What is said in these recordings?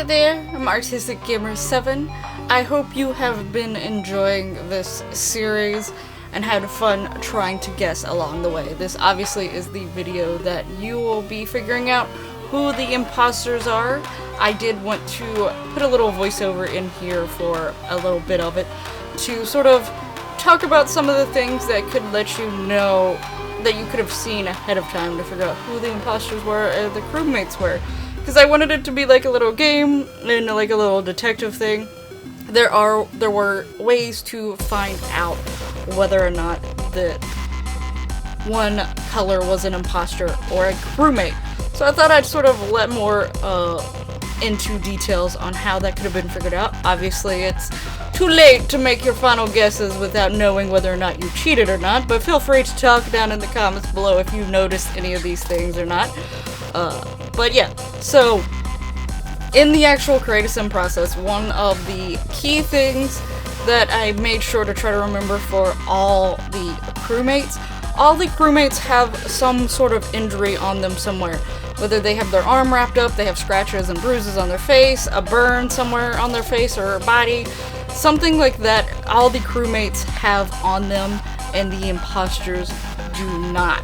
Hi there, I'm Artistic Gamer 7. I hope you have been enjoying this series and had fun trying to guess along the way. This obviously is the video that you will be figuring out who the imposters are. I did want to put a little voiceover in here for a little bit of it to sort of talk about some of the things that could let you know that you could have seen ahead of time to figure out who the imposters were and the crewmates were. Because I wanted it to be like a little game and like a little detective thing. There were ways to find out whether or not the one color was an imposter or a crewmate. So I thought I'd sort of let more into details on how that could have been figured out. Obviously, it's too late to make your final guesses without knowing whether or not you cheated or not, but feel free to talk down in the comments below if you noticed any of these things or not. But yeah, so in the actual Create a Sim process, one of the key things that I made sure to try to remember for all the crewmates have some sort of injury on them somewhere. Whether they have their arm wrapped up, they have scratches and bruises on their face, a burn somewhere on their face or body, something like that. All the crewmates have on them, and the imposters do not.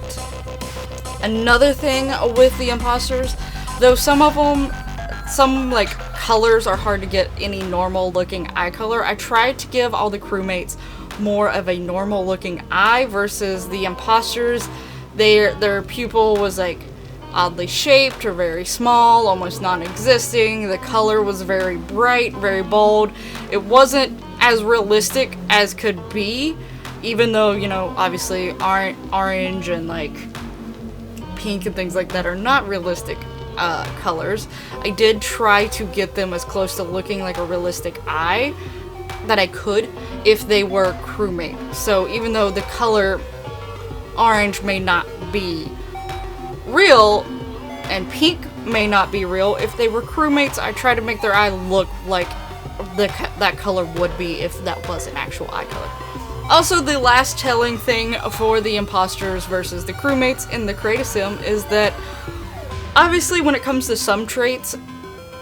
Another thing with the imposters, though some of them, some like colors are hard to get any normal looking eye color, I tried to give all the crewmates more of a normal looking eye versus the imposters. Their pupil was like oddly shaped or very small, almost non-existing. The color was very bright, very bold. It wasn't as realistic as could be, even though, you know, obviously orange and like pink and things like that are not realistic colors. I did try to get them as close to looking like a realistic eye that I could if they were crewmate. So even though the color orange may not be real and pink may not be real, if they were crewmates, I try to make their eye look like that color would be if that was an actual eye color. Also, the last telling thing for the imposters versus the crewmates in the Create a Sim is that obviously when it comes to some traits,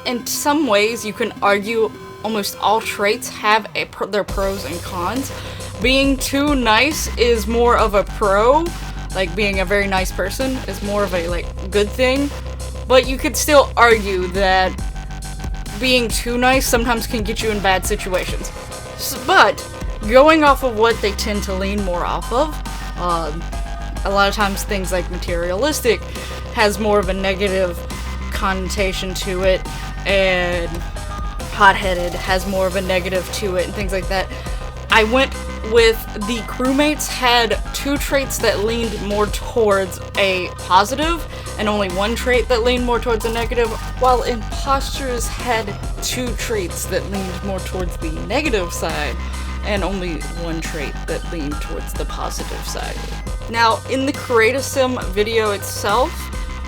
in some ways you can argue almost all traits have their pros and cons. Being too nice is more of a pro, like being a very nice person is more of a like good thing, but you could still argue that being too nice sometimes can get you in bad situations. But going off of what they tend to lean more off of, a lot of times things like materialistic has more of a negative connotation to it, and hot-headed has more of a negative to it, and things like that. I went with the crewmates had two traits that leaned more towards a positive and only one trait that leaned more towards a negative, while imposters had two traits that leaned more towards the negative side and only one trait that leaned towards the positive side. Now, in the Create a Sim video itself,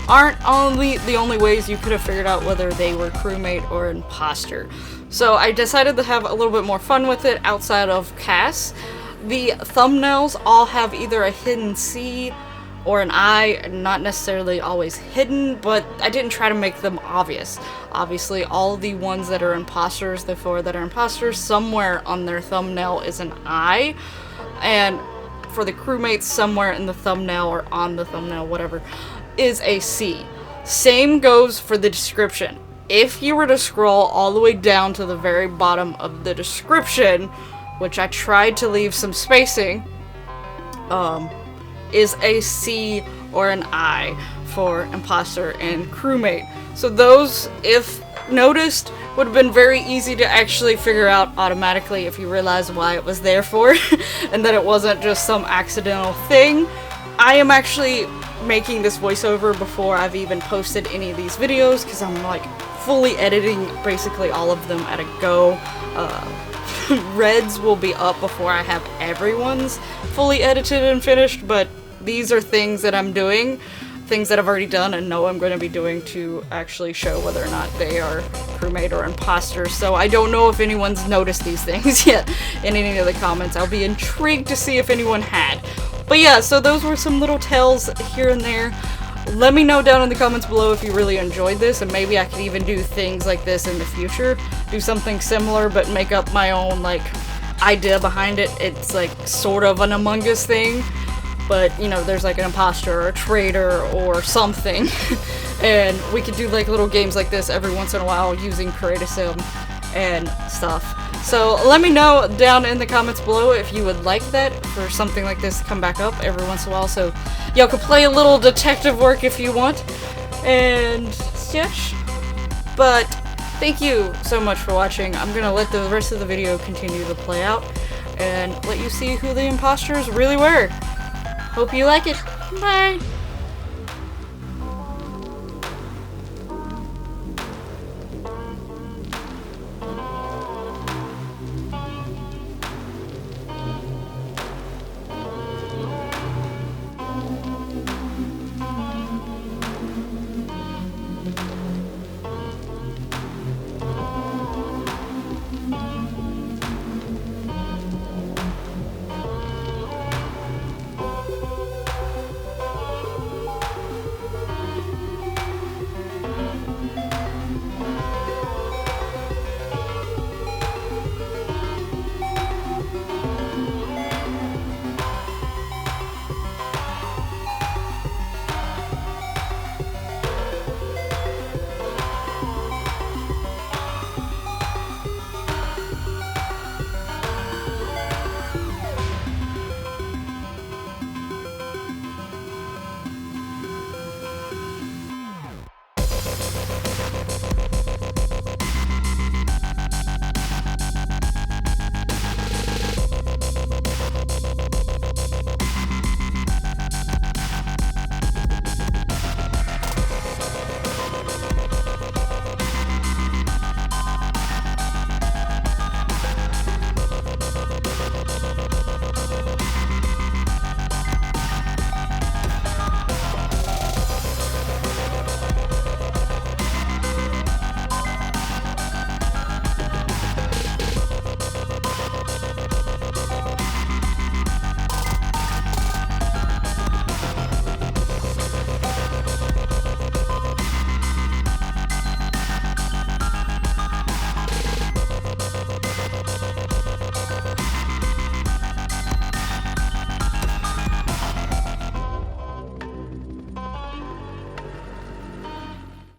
aren't the only ways you could have figured out whether they were crewmate or imposter. So I decided to have a little bit more fun with it outside of CAS. The thumbnails all have either a hidden C or an I, not necessarily always hidden, but I didn't try to make them obvious. Obviously, all the ones that are imposters, the 4 that are imposters, somewhere on their thumbnail is an I, and for the crewmates, somewhere in the thumbnail or on the thumbnail, whatever, is a C. Same goes for the description. If you were to scroll all the way down to the very bottom of the description, which I tried to leave some spacing, is a C or an I for imposter and crewmate. So those, if noticed, would have been very easy to actually figure out automatically if you realize why it was there for, and that it wasn't just some accidental thing. I am actually making this voiceover before I've even posted any of these videos, because I'm like fully editing basically all of them at a go. Reds will be up before I have everyone's fully edited and finished, but these are things that I'm doing, things that I've already done and know I'm going to be doing to actually show whether or not they are crewmate or imposter. So I don't know if anyone's noticed these things yet in any of the comments. I'll be intrigued to see if anyone had. But yeah, so those were some little tells here and there. let me know down in the comments below if you really enjoyed this, and maybe I could even do things like this in the future. Do something similar, but make up my own, like, idea behind it. It's, like, sort of an Among Us thing, but, you know, there's, like, an imposter or a traitor or something. And we could do, like, little games like this every once in a while using Create Sim and stuff. So let me know down in the comments below if you would like that, for something like this to come back up every once in a while, so y'all can play a little detective work if you want. And yes, but thank you so much for watching. I'm gonna let the rest of the video continue to play out and let you see who the imposters really were. Hope you like it. Bye!